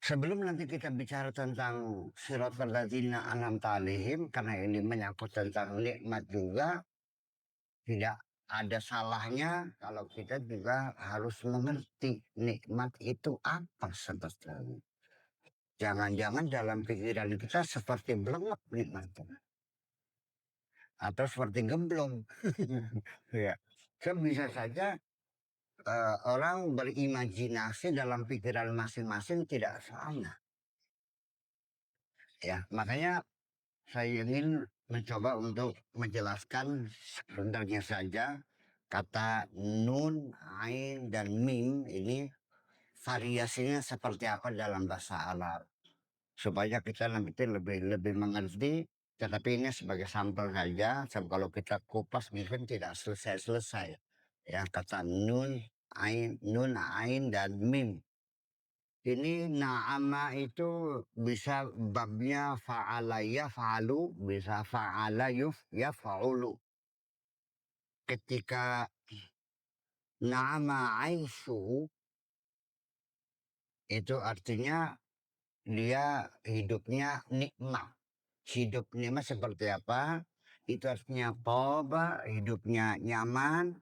Sebelum nanti kita bicara tentang siratal ladzina an'amta 'alaihim, karena ini menyangkut tentang nikmat juga, tidak ada salahnya kalau kita juga harus mengerti nikmat itu apa sebetulnya. Jangan-jangan dalam pikiran kita seperti belengap nikmatnya atau seperti gemblong. Ya. Kan bisa saja orang berimajinasi dalam pikiran masing-masing tidak sama. Ya, makanya saya ingin mencoba untuk menjelaskan sebenarnya saja kata nun, ain, dan mim ini variasinya seperti apa dalam bahasa Arab. Supaya kita nanti lebih lebih mengerti, tetapi ini sebagai sampel saja. Sebab kalau kita kupas mungkin tidak selesai-selesai. Ya, kata nun, ain, dan mim. Ini na'ama itu bisa babnya fa'ala yaf'alu, bisa fa'ala yaf'ulu. Ketika na'ama aisyu itu artinya dia hidupnya nikmat. Hidup nikmat seperti apa? Itu artinya toba, hidupnya nyaman,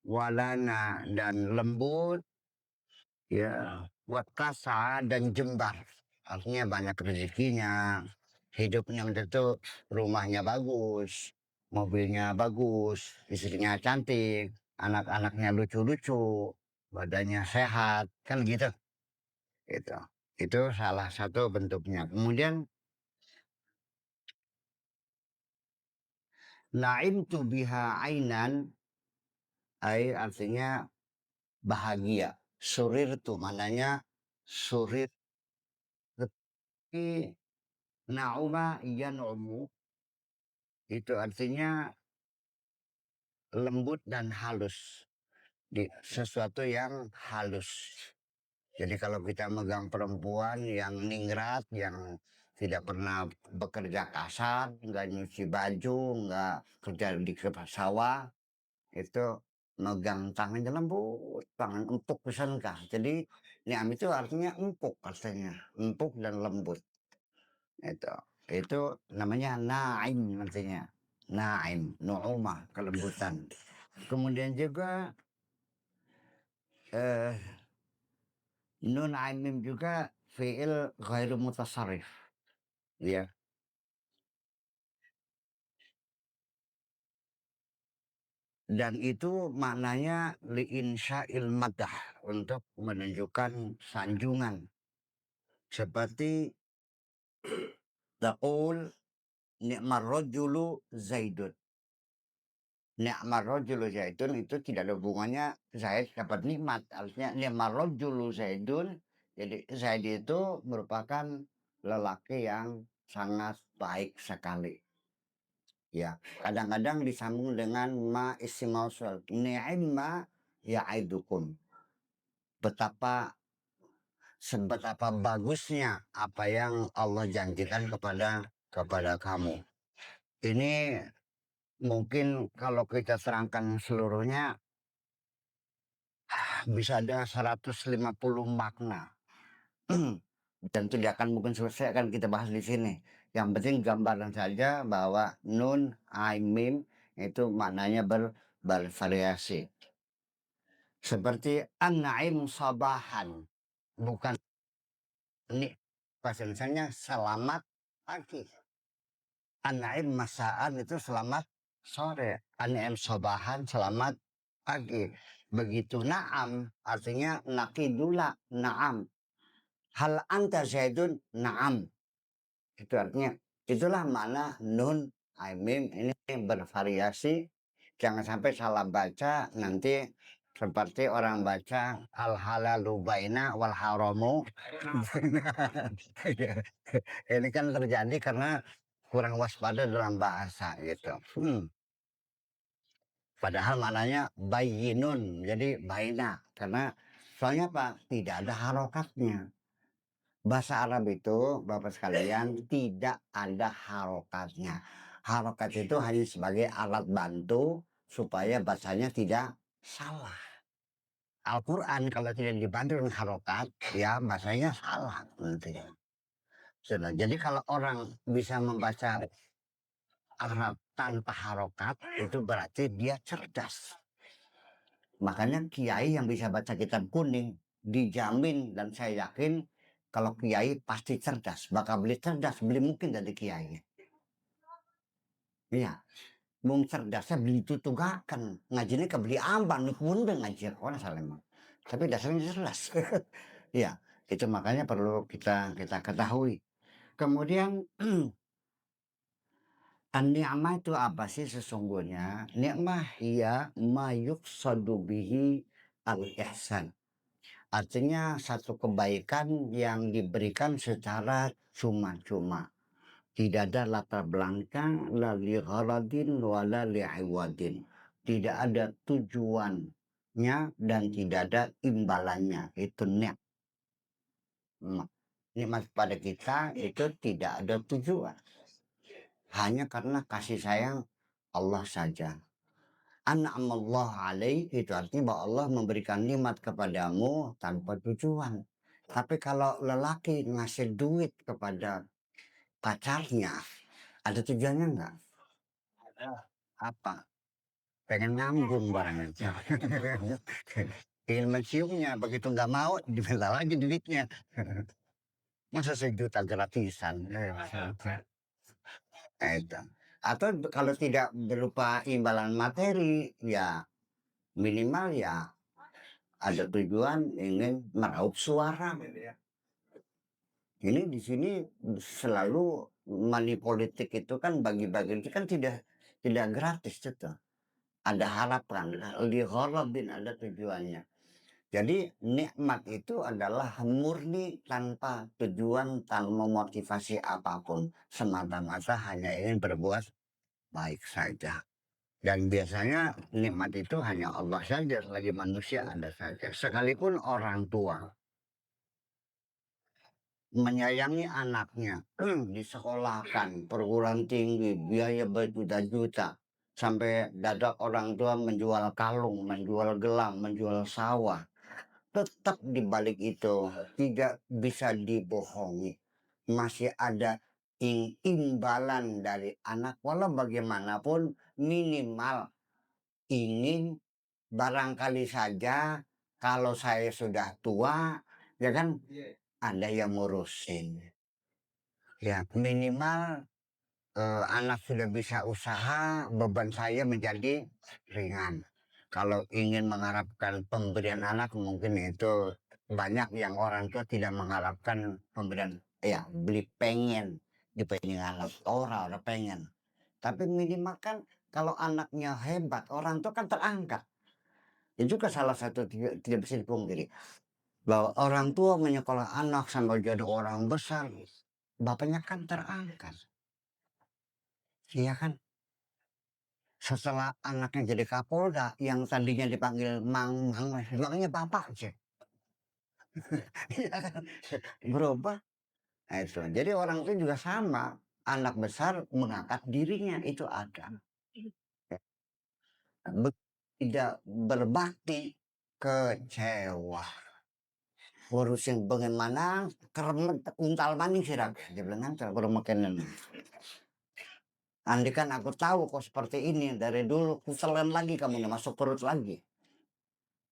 walana dan lembut, ya, watasa dan jembar. Artinya banyak rezekinya, hidupnya tentu rumahnya bagus, mobilnya bagus, istrinya cantik, anak-anaknya lucu-lucu, badannya sehat, kan gitu. Itu. Itu salah satu bentuknya. Kemudian naim tu biha ainan, air artinya bahagia. Surir tuh mananya surir, tapi nauma yan'umu itu artinya lembut dan halus. Sesuatu yang halus. Jadi kalau kita megang perempuan yang ningrat, yang tidak pernah bekerja kasar, nggak nyuci baju, nggak kerja di sawah, itu megang tangannya lembut, tangan empuk pisan kah. Jadi niam itu artinya empuk artinya, empuk dan lembut. Itu namanya naim artinya. Naim, nu'umah, kelembutan. Kemudian juga eh, nun aimim juga fi'il ghairu mutasarrif. Ya. Dan itu maknanya liinsya'il madah, untuk menunjukkan sanjungan. Seperti taqul ni'mar rajulu zaidun. Ni'mar rajulu zaidun itu tidak ada hubungannya Zaid dapat nikmat. Artinya ni'mar rajulu zaidun. Jadi Zaid itu merupakan lelaki yang sangat baik sekali. Ya, kadang-kadang disambung dengan ma isim mausul. Ni'imma ya'idukum. Betapa Sebetapa bagusnya apa yang Allah janjikan kepada kamu. Ini mungkin kalau kita terangkan seluruhnya bisa ada 150 makna. Dan tidak akan mungkin selesai, akan kita bahas di sini. Yang penting gambaran saja bahwa nun, ain, mim itu maknanya bervariasi. Seperti an-naim sabahan, bukan ini bahasa Indonesianya selamat pagi. An-naim masaan itu selamat sore. An-naim sabahan selamat pagi. Begitu na'am artinya nakidula na'am. Hal anta zaidun na'am. Itu artinya itulah mana nun aimim ini bervariasi. Jangan sampai salah baca nanti seperti orang baca al halalu baina wal haramu. Ini kan terjadi karena kurang waspada dalam bahasa gitu. Padahal maknanya bayinun, jadi baina. Karena soalnya apa? Tidak ada harokatnya. Bahasa Arab itu, Bapak sekalian, tidak ada harokatnya. Harokat itu hanya sebagai alat bantu supaya bahasanya tidak salah. Al-Quran kalau tidak dibantu dengan harokat, ya bahasanya salah nanti. Sudah. Jadi kalau orang bisa membaca Arab tanpa harokat, itu berarti dia cerdas. Makanya kiai yang bisa baca kitab kuning dijamin, dan saya yakin kalau kiai pasti cerdas. Bakal beli cerdas, beli mungkin dari kiai. Iya, mung cerdasnya beli tutugakan. Ngajinya ke beli ambang, nih pun udah ngaji orang salah emang. Tapi dasarnya jelas. Iya, itu makanya perlu kita kita ketahui. Kemudian an-ni'mah itu apa sih sesungguhnya? Ni'mah ya mayuk sodubihi al-ihsan. Artinya satu kebaikan yang diberikan secara cuma-cuma. Tidak ada latar belakang la li gharadin wala li iwadin. Tidak ada tujuannya dan tidak ada imbalannya. Itu nikmat pada kita itu tidak ada tujuan. Hanya karena kasih sayang Allah saja. An'amallah alaih itu artinya bahwa Allah memberikan nikmat kepadamu tanpa tujuan. Tapi kalau lelaki ngasih duit kepada pacarnya, ada tujuannya enggak? Ada. Apa? Pengen ngambung barangnya. Ingin menciumnya, begitu nggak mau diminta lagi duitnya. Masa 1 juta gratisan? Itu. Atau kalau tidak berupa imbalan materi, ya minimal ya ada tujuan ingin meraup suara. Ini di sini selalu money politik itu kan bagi-bagi itu kan tidak gratis itu. Ada harapan, li gharadin, ada tujuannya. Jadi nikmat itu adalah murni tanpa tujuan, tanpa motivasi apapun, semata-mata hanya ingin berbuat baik saja. Dan biasanya nikmat itu hanya Allah saja, selagi manusia ada saja. Sekalipun orang tua menyayangi anaknya, disekolahkan, perguruan tinggi, biaya berjuta-juta, sampai dadak orang tua menjual kalung, menjual gelang, menjual sawah. Tetap di balik itu tidak bisa dibohongi. Masih ada imbalan dari anak, walau bagaimanapun minimal ingin barangkali saja kalau saya sudah tua, ya kan ada yang ngurusin. Ya minimal anak sudah bisa usaha, beban saya menjadi ringan. Kalau ingin mengharapkan pemberian anak mungkin itu banyak yang orang tua tidak mengharapkan pemberian, ya beli pengen dipengen anak orang pengen. Tapi minimal kan kalau anaknya hebat, orang tua kan terangkat. Itu kan salah satu tidak bisa dipungkiri bahwa orang tua menyekolah anak sampai jadi orang besar, bapaknya kan terangkat. Iya kan? Setelah anaknya jadi Kapolda, yang tadinya dipanggil Mang, bilangnya Bapak aja. Iya kan? Berubah. Nah, itu. Jadi orang itu juga sama. Anak besar mengangkat dirinya, itu ada. Tidak berbakti, kecewa. Ngurusin bagaimana, keremet, untal maning sih, dia bilang kan, kalau makanan. Andi kan aku tahu kok seperti ini dari dulu, kuselen lagi kamu nih, masuk perut lagi.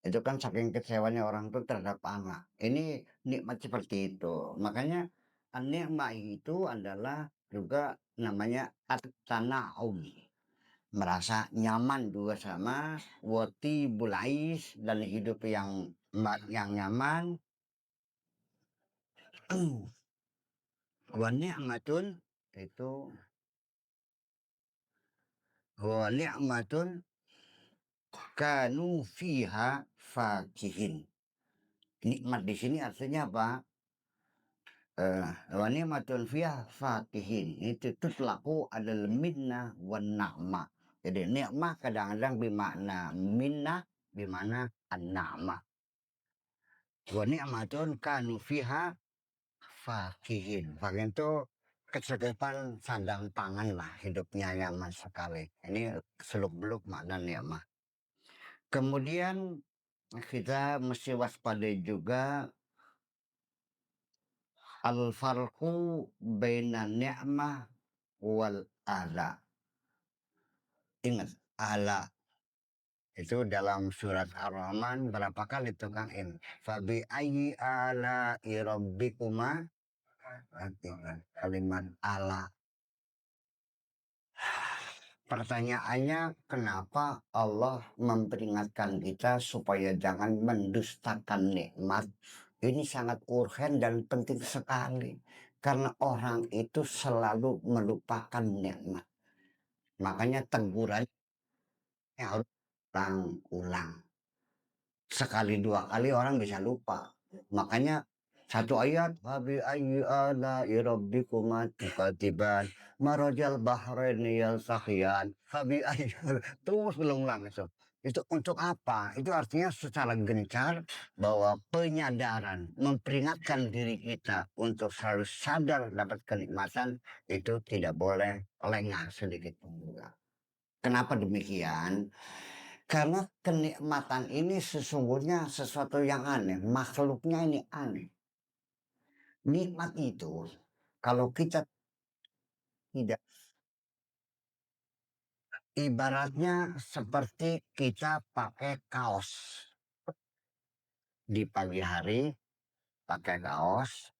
Itu kan saking kecewanya orang tuh terhadap anak. Ini nikmat seperti itu. Makanya nikmat itu adalah juga namanya at-tana'um. Merasa nyaman juga sama wati bulais dan hidup yang nyaman. Wa ni'matun itu wa ni'matun kanu fiha fakihin. Nikmat di sini artinya apa? Wa ni'matun fiha fakihin. Itu tutlaku adalah minnah wan na'mah. Jadi nikmah kadang-kadang bermakna minnah, bermakna an-na'mah. Wa ni'matun kanu fiha fakihin. Fakihin itu kecukupan sandang pangan lah, hidupnya nyaman sekali. Ini seluk beluk makna nikmah. Kemudian kita mesti waspadai juga al-farqu baina ni'mah wal ala. Ingat, ala itu dalam surat Ar-Rahman berapa kali tukangin? Fabi ayyi ala rabbikuma, kalimat ala. Pertanyaannya, kenapa Allah memperingatkan kita supaya jangan mendustakan nikmat? Ini sangat urgen dan penting sekali. Karena orang itu selalu melupakan nikmat. Makanya tegurannya harus ulang-ulang. Sekali dua kali orang bisa lupa. Makanya satu ayat, Fabi ayyi ala'i rabbikuma tukadiban marajal bahraini yaltaqiyan fabi ayyi terus ulang-ulang itu. Itu untuk apa? Itu artinya secara gencar bahwa penyadaran memperingatkan diri kita untuk selalu sadar dapat kenikmatan itu tidak boleh lengah sedikit pun juga. Kenapa demikian? Karena kenikmatan ini sesungguhnya sesuatu yang aneh, makhluknya ini aneh. Nikmat itu kalau kita tidak, ibaratnya seperti kita pakai kaos di pagi hari, pakai kaos,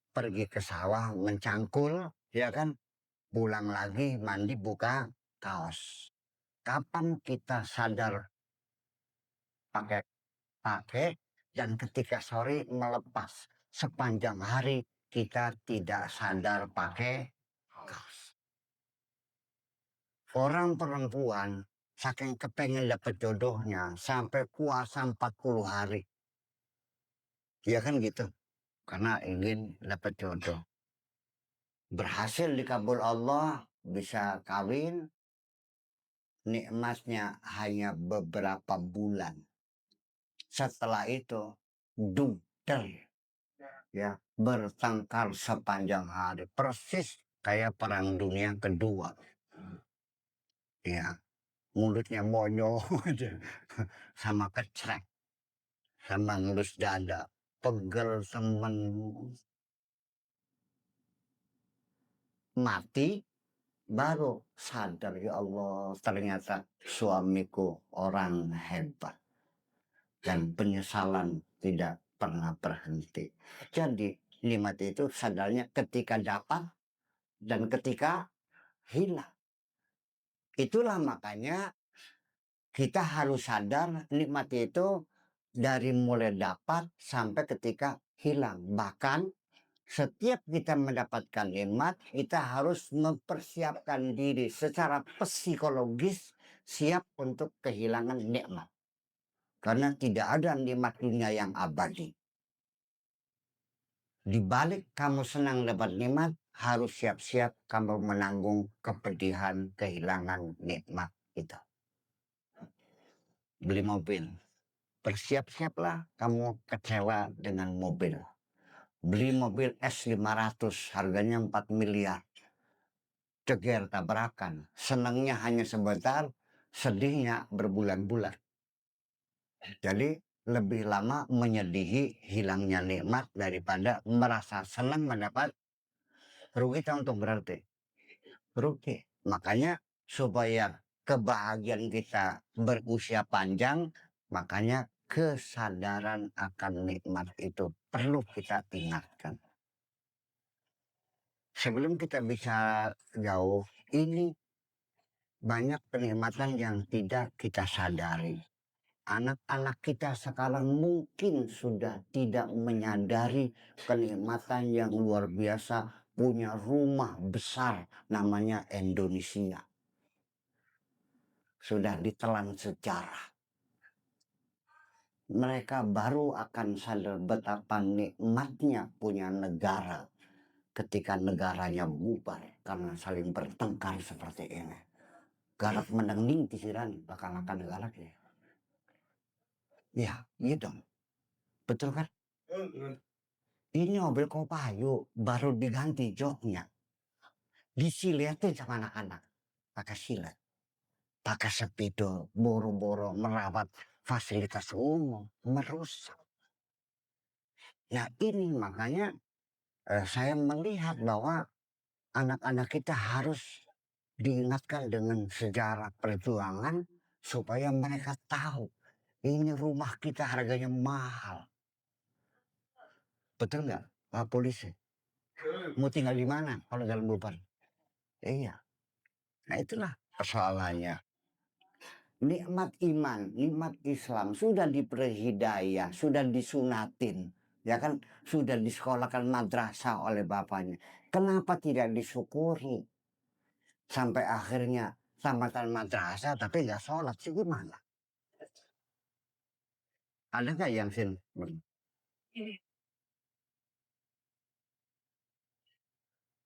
pergi ke sawah mencangkul, ya kan, pulang lagi mandi buka kaos. Kapan kita sadar pakai pakai dan ketika sore melepas, sepanjang hari kita tidak sadar pakai kaos. Orang perempuan saking kepengen dapat jodohnya sampai puasa 40 hari. Ya kan gitu. Karena ingin dapat jodoh. Berhasil dikabul Allah, bisa kawin, nikmatnya hanya beberapa bulan. Setelah itu, duder, ya, bertengkar sepanjang hari. Persis kayak perang dunia kedua. Ya, mulutnya monyo aja. Sama kecrek. Sama ngelus dada. Pegel temen. Mati, baru sadar, ya Allah, ternyata suamiku orang hebat. Dan penyesalan tidak pernah berhenti. Jadi, nikmat itu sadarnya ketika dapat dan ketika hilang. Itulah makanya kita harus sadar nikmat itu dari mulai dapat sampai ketika hilang. Bahkan setiap kita mendapatkan nikmat, kita harus mempersiapkan diri secara psikologis siap untuk kehilangan nikmat. Karena tidak ada nikmat dunia yang abadi. Di balik kamu senang dapat nikmat, harus siap-siap kamu menanggung kepedihan kehilangan nikmat itu. Beli mobil, bersiap-siaplah kamu kecewa dengan mobil. Beli mobil S500, harganya 4 miliar. Ceger tabrakan, senangnya hanya sebentar, sedihnya berbulan-bulan. Jadi lebih lama menyedihi hilangnya nikmat daripada merasa senang mendapat. Rugi untuk berarti rugi. Makanya supaya kebahagiaan kita berusia panjang, makanya kesadaran akan nikmat itu perlu kita ingatkan. Sebelum kita bisa jauh, ini banyak kenikmatan yang tidak kita sadari. Anak-anak kita sekarang mungkin sudah tidak menyadari kenikmatan yang luar biasa, punya rumah besar namanya Indonesia. Sudah ditelan sejarah. Mereka baru akan sadar betapa nikmatnya punya negara ketika negaranya bubar karena saling bertengkar seperti ini. Garap menang tisiran bakal akan negara ya. Ya, iya dong. Betul kan? Ini mobil Kopayo baru diganti joknya. Disiletin sama anak-anak. Pakai silet. Pakai sepidol, boro-boro merawat fasilitas umum, merusak. Nah ini makanya saya melihat bahwa anak-anak kita harus diingatkan dengan sejarah perjuangan supaya mereka tahu ini rumah kita harganya mahal. Betul nggak, Pak Polisi? Mau tinggal di mana kalau dalam Bulbar? Iya. Nah itulah persoalannya. Nikmat iman, nikmat Islam sudah diberi hidayah, sudah disunatin, ya kan, sudah disekolahkan madrasah oleh bapaknya. Kenapa tidak disyukuri? Sampai akhirnya tamatan madrasah tapi nggak sholat sih gimana? Ada nggak yang sin?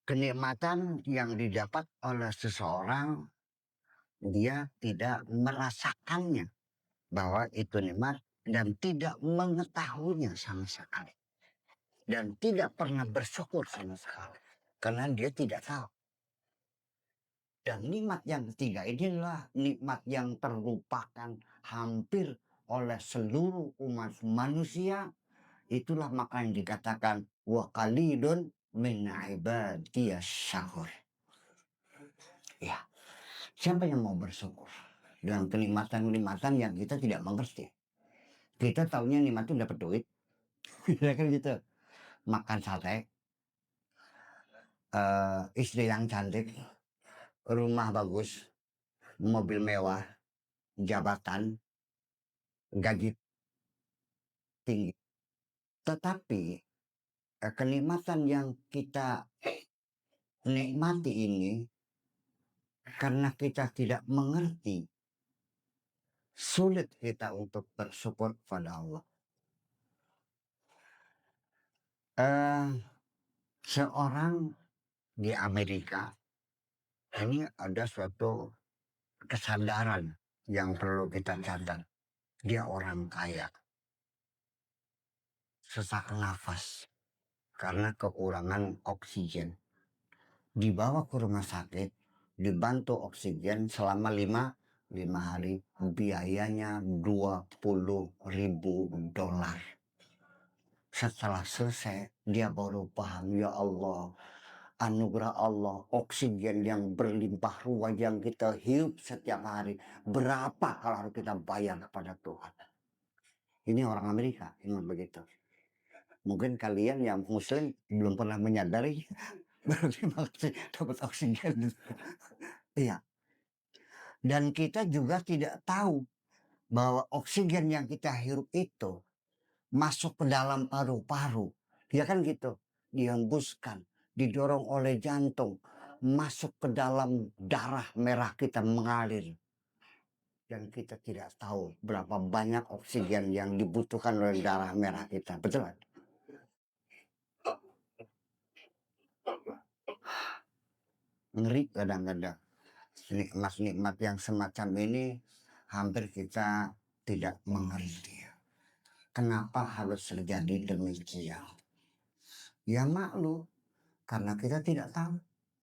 Kenikmatan yang didapat oleh seseorang dia tidak merasakannya bahwa itu nikmat dan tidak mengetahuinya sama sekali dan tidak pernah bersyukur sama sekali karena dia tidak tahu. Dan nikmat yang ketiga inilah nikmat yang terlupakan hampir oleh seluruh umat manusia. Itulah maka yang dikatakan wa qalilun min ibadiyas syakur. Ya, siapa yang mau bersyukur dengan kenikmatan-kenikmatan yang kita tidak mengerti? Kita taunya nikmat itu dapat duit, ya kan gitu. Makan sate, istri yang cantik, rumah bagus, mobil mewah, jabatan, gaji tinggi. Tetapi kenikmatan yang kita nikmati ini karena kita tidak mengerti, sulit kita untuk bersyukur kepada Allah. Seorang di Amerika ini ada suatu kesadaran yang perlu kita catat. Dia orang kaya, sesak nafas karena kekurangan oksigen. Dibawa ke rumah sakit, dibantu oksigen selama 5 hari, biayanya $20.000. Setelah selesai, dia baru paham, ya Allah, anugerah Allah, oksigen yang berlimpah ruah yang kita hirup setiap hari, berapa kalau harus kita bayar kepada Tuhan. Ini orang Amerika, ini begitu. Mungkin kalian yang Muslim belum pernah menyadari, berarti makasih dapat oksigen. Iya. Dan kita juga tidak tahu bahwa oksigen yang kita hirup itu masuk ke dalam paru-paru. Ya kan gitu, dihembuskan, didorong oleh jantung, masuk ke dalam darah merah kita mengalir. Dan kita tidak tahu berapa banyak oksigen yang dibutuhkan oleh darah merah kita. Betul kan? Ngeri kadang-kadang. Nikmat-nikmat yang semacam ini hampir kita tidak mengerti. Kenapa harus terjadi demikian? Ya maklum, karena kita tidak tahu.